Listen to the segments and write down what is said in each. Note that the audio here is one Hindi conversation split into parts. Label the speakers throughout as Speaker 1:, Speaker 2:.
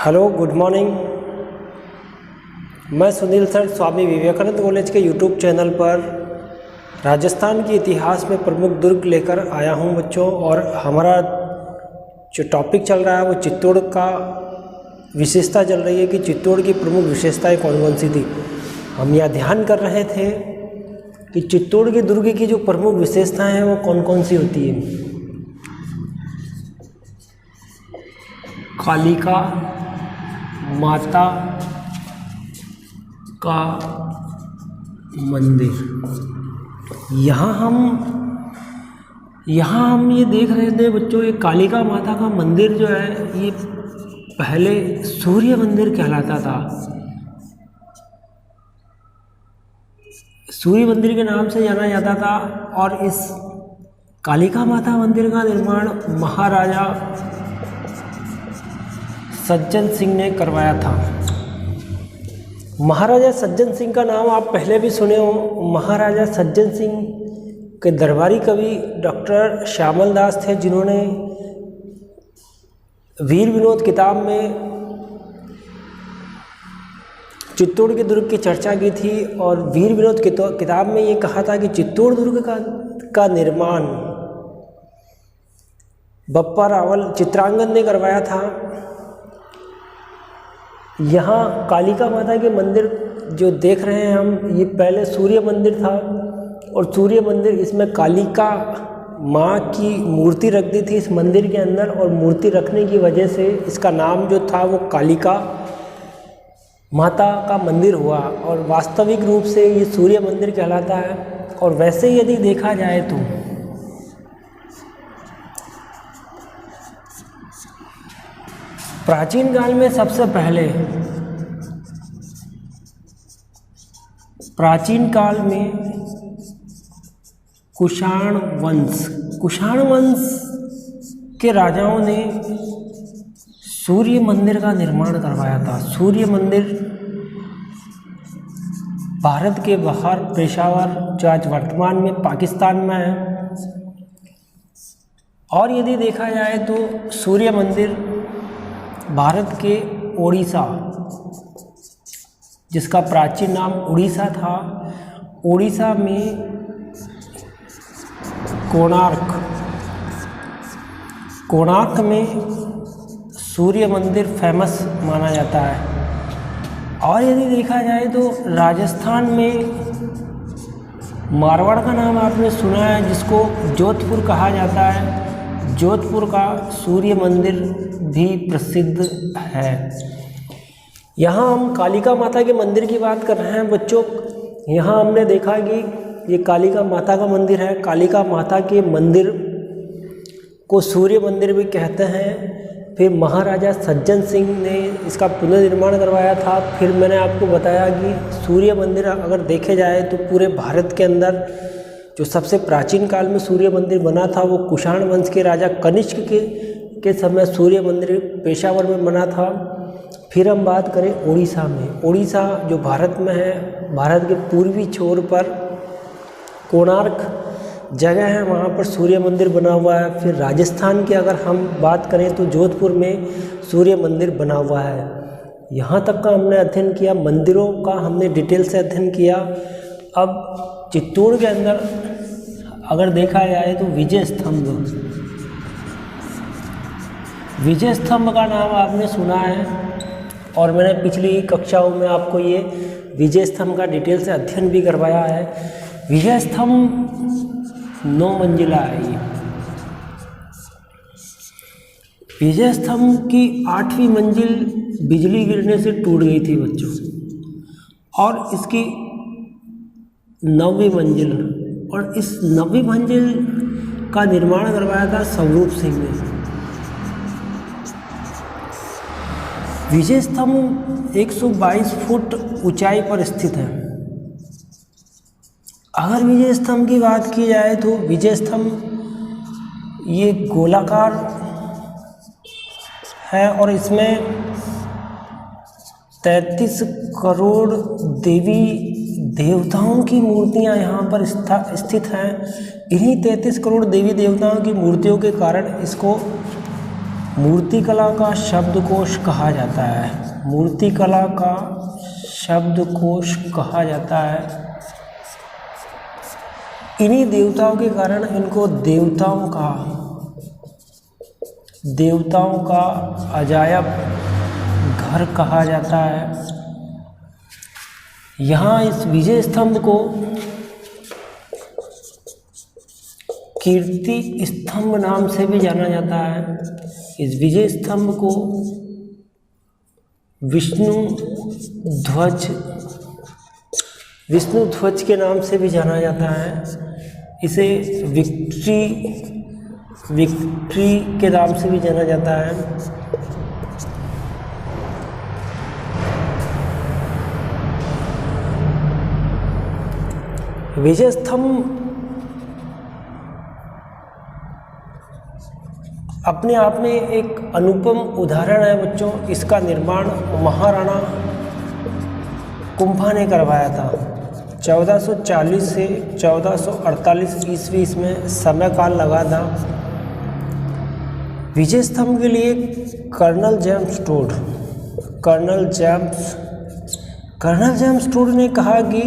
Speaker 1: Hello, good morning. मैं सुनील सर स्वामी विवेकानंद कॉलेज के यूट्यूब चैनल पर राजस्थान के इतिहास में प्रमुख दुर्ग लेकर आया हूं बच्चों। और हमारा जो टॉपिक चल रहा है वो चित्तौड़ का विशेषता चल रही है कि चित्तौड़ की प्रमुख विशेषताएं कौन कौन सी थी। हम यह ध्यान कर रहे थे कि चित्तौड़ के दुर्ग की जो प्रमुख विशेषताएं हैं वो कौन कौन सी होती हैं। कालिका माता का मंदिर। यहाँ हम ये देख रहे थे बच्चों, ये कालिका माता का मंदिर जो है ये पहले सूर्य मंदिर कहलाता था। सूर्य मंदिर के नाम से जाना जाता था। और इस कालिका माता मंदिर का निर्माण महाराजा सज्जन सिंह ने करवाया था। महाराजा सज्जन सिंह का नाम आप पहले भी सुने हो। महाराजा सज्जन सिंह के दरबारी कवि डॉक्टर श्यामल दास थे, जिन्होंने वीर विनोद किताब में चित्तौड़ के दुर्ग की चर्चा की थी। और वीर विनोद किताब में ये कहा था कि चित्तौड़ दुर्ग का निर्माण बप्पा रावल चित्रांगन ने करवाया था। यहाँ कालिका माता के मंदिर जो देख रहे हैं हम, ये पहले सूर्य मंदिर था। और सूर्य मंदिर, इसमें कालिका माँ की मूर्ति रख दी थी इस मंदिर के अंदर। और मूर्ति रखने की वजह से इसका नाम जो था वो कालिका माता का मंदिर हुआ। और वास्तविक रूप से ये सूर्य मंदिर कहलाता है। और वैसे यदि देखा जाए तो प्राचीन काल में सबसे पहले प्राचीन काल में कुषाण वंश के राजाओं ने सूर्य मंदिर का निर्माण करवाया था। सूर्य मंदिर भारत के बाहर पेशावर, जो आज वर्तमान में पाकिस्तान में है। और यदि देखा जाए तो सूर्य मंदिर भारत के ओडिशा, जिसका प्राचीन नाम उड़ीसा था, ओडिशा में कोणार्क में सूर्य मंदिर फेमस माना जाता है। और यदि देखा जाए तो राजस्थान में मारवाड़ का नाम आपने सुना है, जिसको जोधपुर कहा जाता है। जोधपुर का सूर्य मंदिर भी प्रसिद्ध है। यहाँ हम कालिका माता के मंदिर की बात कर रहे हैं बच्चों। यहाँ हमने देखा कि ये कालिका माता का मंदिर है। कालिका माता के मंदिर को सूर्य मंदिर भी कहते हैं। फिर महाराजा सज्जन सिंह ने इसका पुनर्निर्माण करवाया था। फिर मैंने आपको बताया कि सूर्य मंदिर अगर देखे जाए तो पूरे भारत के अंदर जो सबसे प्राचीन काल में सूर्य मंदिर बना था वो कुषाण वंश के राजा कनिष्क के समय सूर्य मंदिर पेशावर में बना था। फिर हम बात करें उड़ीसा में। उड़ीसा जो भारत में है, भारत के पूर्वी छोर पर कोणार्क जगह है, वहाँ पर सूर्य मंदिर बना हुआ है। फिर राजस्थान की अगर हम बात करें तो जोधपुर में सूर्य मंदिर बना हुआ है। यहाँ तक का हमने अध्ययन किया, मंदिरों का हमने डिटेल से अध्ययन किया। अब चित्तौड़ के अंदर अगर देखा जाए तो विजय स्तंभ का नाम आपने सुना है। और मैंने पिछली कक्षाओं में आपको ये विजय स्तंभ का डिटेल से अध्ययन भी करवाया है। विजय स्तंभ 9 मंजिला है। ये विजय स्तंभ की 8वीं मंजिल बिजली गिरने से टूट गई थी बच्चों। और इसकी 9वीं मंजिल, और इस 9वीं मंजिल का निर्माण करवाया था स्वरूप सिंह ने। विजय स्तंभ 122 फुट ऊंचाई पर स्थित है। अगर विजय स्तंभ की बात की जाए तो विजय स्तंभ ये गोलाकार है। और इसमें 33 करोड़ देवी देवताओं की मूर्तियां यहाँ पर स्थित हैं। इन्हीं 33 करोड़ देवी देवताओं की मूर्तियों के कारण इसको मूर्तिकला का शब्दकोश कहा जाता है। मूर्तिकला का शब्दकोश कहा जाता है। इन्हीं देवताओं के कारण इनको देवताओं का अजायब घर कहा जाता है। यहाँ इस विजय स्तंभ को कीर्ति स्तंभ नाम से भी जाना जाता है। इस विजय स्तंभ को विष्णु ध्वज के नाम से भी जाना जाता है। इसे विक्ट्री के नाम से भी जाना जाता है। विजय स्तंभ अपने आप में एक अनुपम उदाहरण है बच्चों। इसका निर्माण महाराणा कुंभा ने करवाया था। 1440 से 1448 ईस्वी इसमें समय काल लगा था। विजय स्तंभ के लिए कर्नल जेम्स टोड ने कहा कि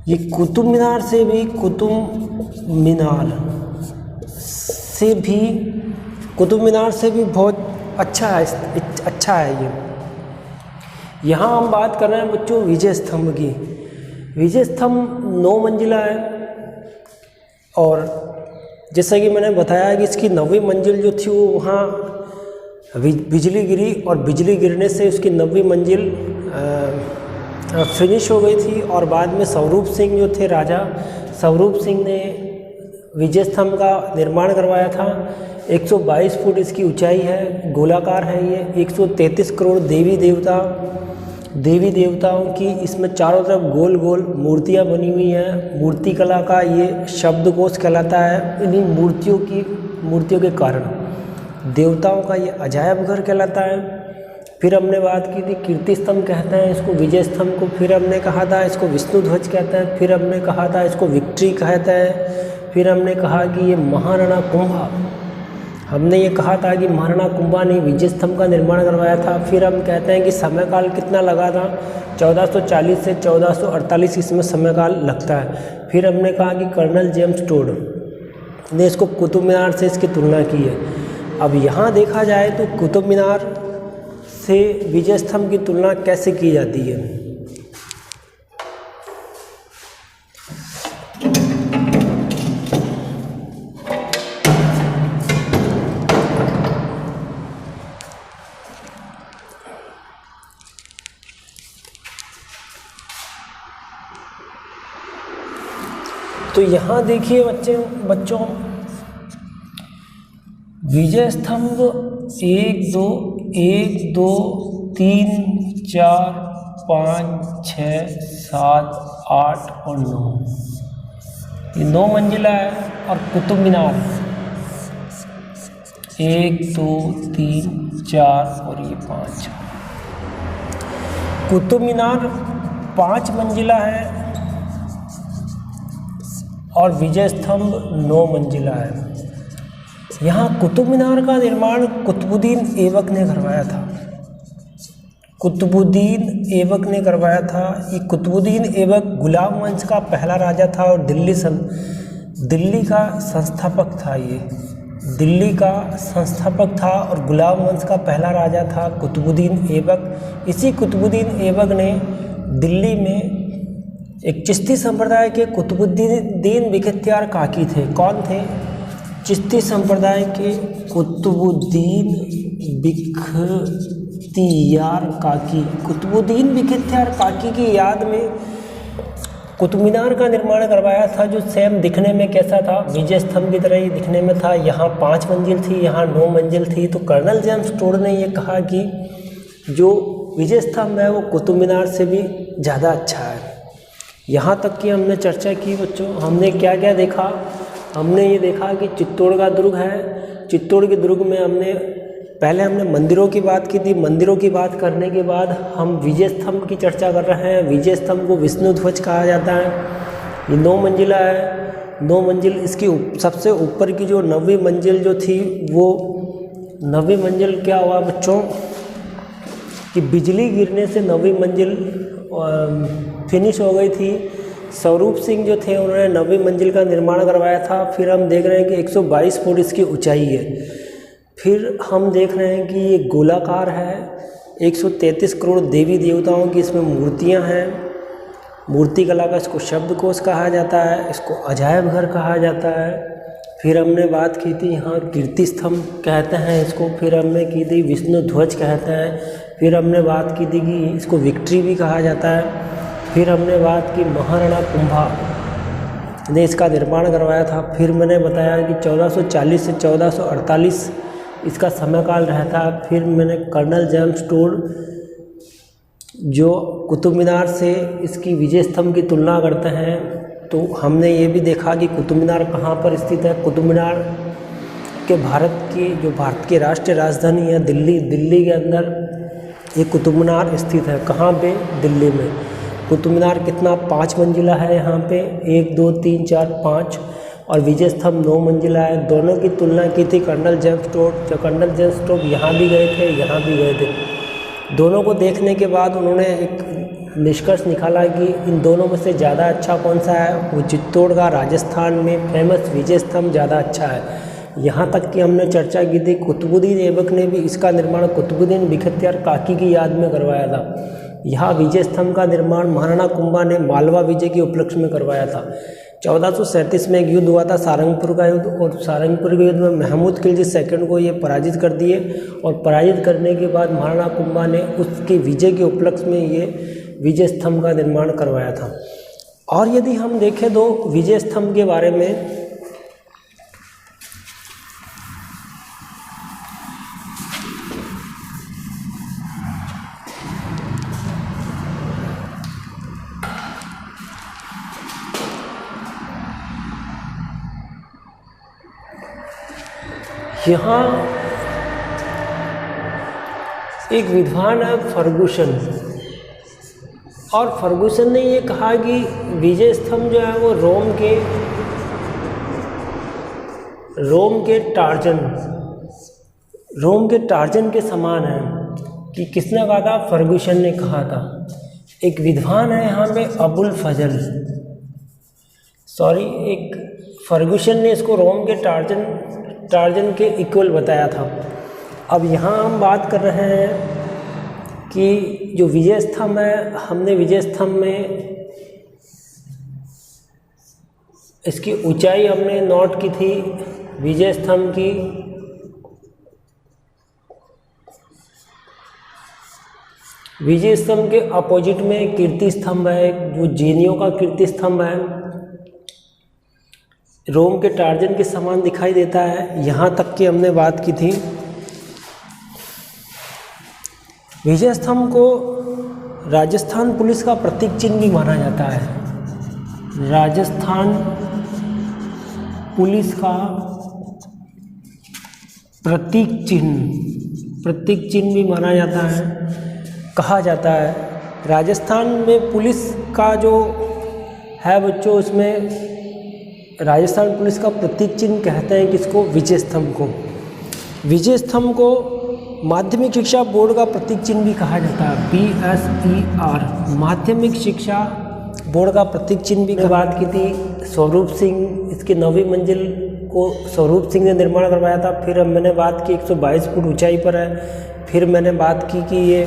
Speaker 1: ये कुतुब मीनार से भी बहुत अच्छा है ये। यहाँ हम बात कर रहे हैं बच्चों विजय स्तंभ की। विजय स्तंभ 9 मंजिला है और जैसा कि मैंने बताया कि इसकी 9वीं मंजिल जो थी वो वहाँ बिजली गिरी और बिजली गिरने से उसकी 9वीं मंजिल फिनिश हो गई थी। और बाद में स्वरूप सिंह जो थे, राजा स्वरूप सिंह ने विजय स्तंभ का निर्माण करवाया था। 122 फुट इसकी ऊंचाई है, गोलाकार है ये। 133 करोड़ देवी देवताओं की इसमें चारों तरफ गोल गोल मूर्तियाँ बनी हुई हैं। मूर्तिकला का ये शब्दकोश कहलाता है। इन्हीं मूर्तियों के कारण देवताओं का ये अजायब घर कहलाता है। फिर हमने बात की थी कीर्ति स्तंभ कहते हैं इसको, विजय स्तंभ को। फिर हमने कहा था इसको विष्णु ध्वज कहते हैं। फिर हमने कहा था इसको विक्ट्री कहते हैं। फिर हमने कहा कि ये महाराणा कुंभा, हमने ये कहा था कि महाराणा कुंभा ने विजय स्तंभ का निर्माण करवाया था। फिर हम कहते हैं कि समय काल कितना लगा था, 1440 से 1448 इसमें समय काल लगता है। फिर हमने कहा कि कर्नल जेम्स टोड ने इसको कुतुब मीनार से इसकी तुलना की है। अब यहाँ देखा जाए तो कुतुब मीनार से विजय स्तंभ की तुलना कैसे की जाती है। तो यहाँ देखिए बच्चों विजय स्तंभ 1 2 3 4 5 6 7 8 और 9, ये 9 मंजिला है। और कुतुब मीनार 1 2 3 4 और ये 5। कुतुब मीनार 5 मंजिला है और विजय स्तंभ 9 मंजिला है। यहाँ कुतुब मीनार का निर्माण कुतुबुद्दीन ऐबक ने करवाया था। ये कुतुबुद्दीन ऐबक गुलाम वंश का पहला राजा था और दिल्ली का संस्थापक था। ये दिल्ली का संस्थापक था और गुलाम वंश का पहला राजा था कुतुबुद्दीन ऐबक। इसी कुतुबुद्दीन ऐबक ने दिल्ली में एक चिश्ती संप्रदाय के कुतुबुद्दीन बिखतियार काकी थे। कौन थे? चिश्ती संप्रदाय के कुतुबुद्दीन बिखतियार काकी। कुतुबुद्दीन बिखतियार काकी की याद में कुतुब मीनार का निर्माण करवाया था, जो सेम दिखने में कैसा था, विजय स्तंभ की तरह ही दिखने में था। यहाँ 5 मंजिल थी, यहाँ 9 मंजिल थी। तो कर्नल जेम्स टोड ने ये कहा कि जो विजय स्तंभ है वो कुतुब मीनार से भी ज़्यादा अच्छा है। यहाँ तक कि हमने चर्चा की बच्चों। हमने क्या क्या देखा? हमने ये देखा कि चित्तौड़ का दुर्ग है। चित्तौड़ के दुर्ग में पहले हमने मंदिरों की बात की थी। मंदिरों की बात करने के बाद हम विजय स्तंभ की चर्चा कर रहे हैं। विजय स्तंभ को विष्णु ध्वज कहा जाता है। ये 9 मंजिला है। 9 मंजिल, इसकी सबसे ऊपर की जो 9वीं मंजिल जो थी, वो 9वीं मंजिल क्या हुआ बच्चों कि बिजली गिरने से 9वीं मंजिल फिनिश हो गई थी। स्वरूप सिंह जो थे उन्होंने 9वीं मंजिल का निर्माण करवाया था। फिर हम देख रहे हैं कि 122 फुट इसकी ऊंचाई है। फिर हम देख रहे हैं कि ये गोलाकार है। 133 करोड़ देवी देवताओं की इसमें मूर्तियां हैं। मूर्ति कला का इसको शब्दकोश कहा जाता है, इसको अजायब घर कहा जाता है। फिर हमने बात की थी यहाँ कीर्ति स्तंभ कहते हैं इसको। फिर हमने की थी विष्णु ध्वज कहते हैं। फिर हमने बात की थी कि इसको विक्ट्री भी कहा जाता है। फिर हमने बात की महाराणा कुंभा ने इसका निर्माण करवाया था। फिर मैंने बताया कि 1440 से 1448 इसका समयकाल रहता है। फिर मैंने कर्नल जेम्स टोड जो कुतुब मीनार से इसकी विजय स्तंभ की तुलना करते हैं, तो हमने ये भी देखा कि कुतुब मीनार कहाँ पर स्थित है। कुतुब मीनार के भारत की राष्ट्रीय राजधानी है दिल्ली के अंदर ये कुतुब मीनार स्थित है। कहाँ पे? दिल्ली में। कुतुब मीनार कितना 5 मंजिला है यहाँ पे, 1 2 3 4 5, और विजय स्तंभ 9 मंजिला है। दोनों की तुलना की थी कर्नल जेम्स टोड। जो कर्नल जेम्स टोड यहाँ भी गए थे, यहाँ भी गए थे। दोनों को देखने के बाद उन्होंने एक निष्कर्ष निकाला कि इन दोनों में से ज़्यादा अच्छा कौन सा है। वो चित्तौड़ का राजस्थान में फेमस विजय स्तंभ ज़्यादा अच्छा है। यहाँ तक कि हमने चर्चा की थी कुतुबुद्दीन ऐबक ने भी इसका निर्माण कुतुबुद्दीन बिखतियार काकी की याद में करवाया था। यहाँ विजय स्तंभ का निर्माण महाराणा कुंभा ने मालवा विजय के उपलक्ष्य में करवाया था। 1437 में एक युद्ध हुआ था, सारंगपुर का युद्ध, और सारंगपुर के युद्ध में महमूद खिलजी सेकंड को ये पराजित कर दिए। और पराजित करने के बाद महाराणा कुंभा ने उसके विजय के उपलक्ष्य में ये विजय स्तंभ का निर्माण करवाया था। और यदि हम देखें तो विजय स्तंभ के बारे में यहाँ एक विद्वान है फर्गुसन, और फर्गुसन ने ये कहा कि विजय स्तंभ जो है वो रोम के टार्जन के समान है। कि किसने कहा था? फर्गुसन ने कहा था। एक विद्वान है यहाँ पे एक फर्गुसन ने इसको रोम के टार्जन के इक्वल बताया था। अब यहाँ हम बात कर रहे हैं कि जो विजय स्तंभ है, हमने विजय स्तंभ में इसकी ऊंचाई हमने नोट की थी। विजय स्तंभ की के अपोजिट में कीर्ति स्तंभ है, जो जैनियों का कीर्ति स्तंभ है, रोम के टार्जन के समान दिखाई देता है। यहाँ तक की हमने बात की थी। विजय स्तंभ को राजस्थान पुलिस का प्रतीक चिन्ह भी माना जाता है। राजस्थान पुलिस का प्रतीक चिन्ह भी माना जाता है, कहा जाता है। राजस्थान में पुलिस का जो है बच्चों, उसमें राजस्थान पुलिस का प्रतीक चिन्ह कहते हैं किसको? विजय स्तंभ को। विजय स्तंभ को माध्यमिक शिक्षा बोर्ड का प्रतीक चिन्ह भी कहा जाता है, BSER, माध्यमिक शिक्षा बोर्ड का प्रतीक चिन्ह भी। बात की थी स्वरूप सिंह, इसकी 9वीं मंजिल को स्वरूप सिंह ने निर्माण करवाया था। फिर मैंने बात की 122 फुट ऊंचाई पर है। फिर मैंने बात की कि ये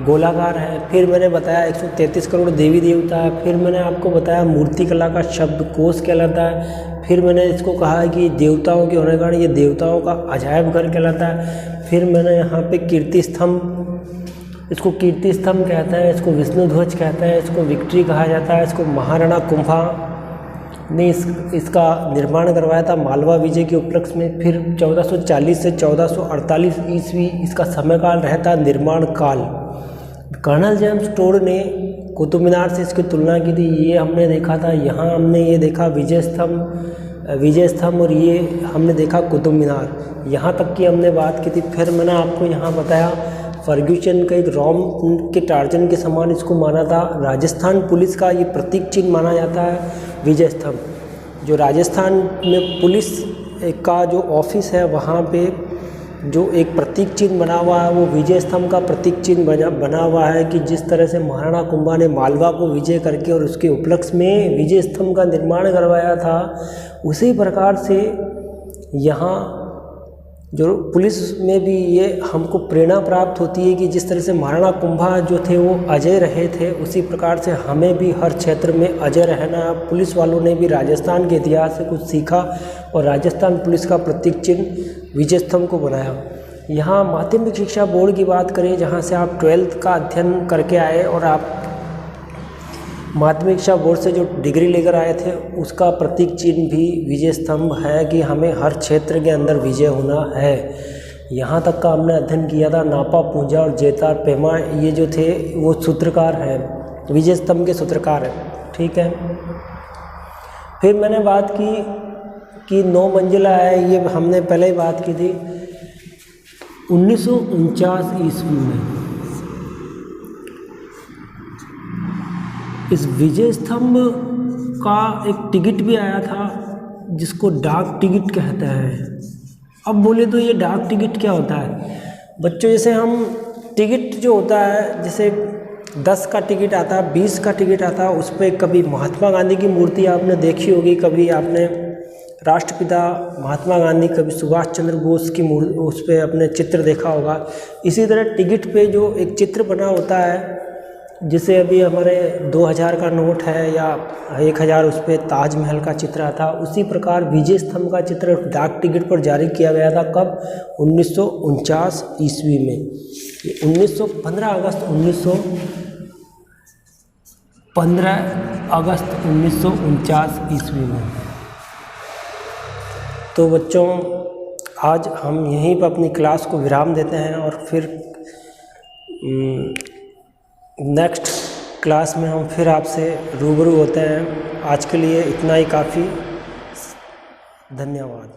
Speaker 1: गोलाकार है। फिर मैंने बताया 133 करोड़ देवी देवता है। फिर मैंने आपको बताया मूर्ति कला का शब्दकोश कहलाता है। फिर मैंने इसको कहा कि देवताओं के होने के कारण ये देवताओं का अजायब घर कहलाता है। फिर मैंने यहाँ पे इसको कीर्ति स्तंभ कहते हैं, इसको विष्णु ध्वज कहते हैं, इसको विक्ट्री कहा जाता है, इसको महाराणा कुंभा ने इसका निर्माण करवाया था मालवा विजय के उपलक्ष्य में। फिर 1440 से 1448 ईस्वी इसका समयकाल रहता निर्माण काल। कर्नल जेम्स टोड ने कुतुब मीनार से इसकी तुलना की थी। ये हमने देखा था, यहाँ हमने ये देखा विजय स्तंभ, और ये हमने देखा कुतुब मीनार। यहाँ तक की हमने बात की थी। फिर मैंने आपको यहाँ बताया फर्ग्यूसन का एक रोम के टार्जन के समान इसको माना था। राजस्थान पुलिस का ये प्रतीक चिन्ह माना जाता है विजय स्तंभ। जो राजस्थान में पुलिस का जो ऑफिस है वहाँ पे जो एक प्रतीक चिन्ह बना हुआ है वो विजय स्तंभ का प्रतीक चिन्ह बना हुआ है कि जिस तरह से महाराणा कुंभा ने मालवा को विजय करके और उसके उपलक्ष्य में विजय स्तंभ का निर्माण करवाया था, उसी प्रकार से यहाँ जो पुलिस में भी ये हमको प्रेरणा प्राप्त होती है कि जिस तरह से महाराणा कुंभा जो थे वो अजय रहे थे, उसी प्रकार से हमें भी हर क्षेत्र में अजय रहना। पुलिस वालों ने भी राजस्थान के इतिहास से कुछ सीखा और राजस्थान पुलिस का प्रतीक चिन्ह विजय स्तंभ को बनाया। यहाँ माध्यमिक शिक्षा बोर्ड की बात करें, जहाँ से आप 12th का अध्ययन करके आए और आप माध्यमिक शिक्षा बोर्ड से जो डिग्री लेकर आए थे, उसका प्रतीक चिन्ह भी विजय स्तंभ है कि हमें हर क्षेत्र के अंदर विजय होना है। यहाँ तक का हमने अध्ययन किया था। नापा, पूंजा और जेतार पेमा ये जो थे वो सूत्रकार हैं, विजय स्तंभ के सूत्रकार हैं। ठीक है। फिर मैंने बात की कि 9 मंजिला है, ये हमने पहले ही बात की थी। 1949 ईस्वी में इस विजय स्तंभ का एक टिकट भी आया था जिसको डाक टिकट कहते हैं। अब बोले तो ये डाक टिकट क्या होता है बच्चों? जैसे हम टिकट जो होता है, जैसे 10 का टिकट आता है, 20 का टिकट आता है, उस पर कभी महात्मा गांधी की मूर्ति आपने देखी होगी, कभी आपने राष्ट्रपिता महात्मा गांधी, कभी सुभाष चंद्र बोस की मूर्ति, उस पर अपने चित्र देखा होगा। इसी तरह टिकट पे जो एक चित्र बना होता है, जिसे अभी हमारे 2000 का नोट है या 1000, उस पर ताजमहल का चित्र आता, उसी प्रकार विजय स्तंभ का चित्र डाक टिकट पर जारी किया गया था। कब? 1949 ईस्वी में। 15 अगस्त 1949 ईस्वी में। तो बच्चों, आज हम यहीं पर अपनी क्लास को विराम देते हैं और फिर नेक्स्ट क्लास में हम फिर आपसे रूबरू होते हैं। आज के लिए इतना ही काफ़ी। धन्यवाद।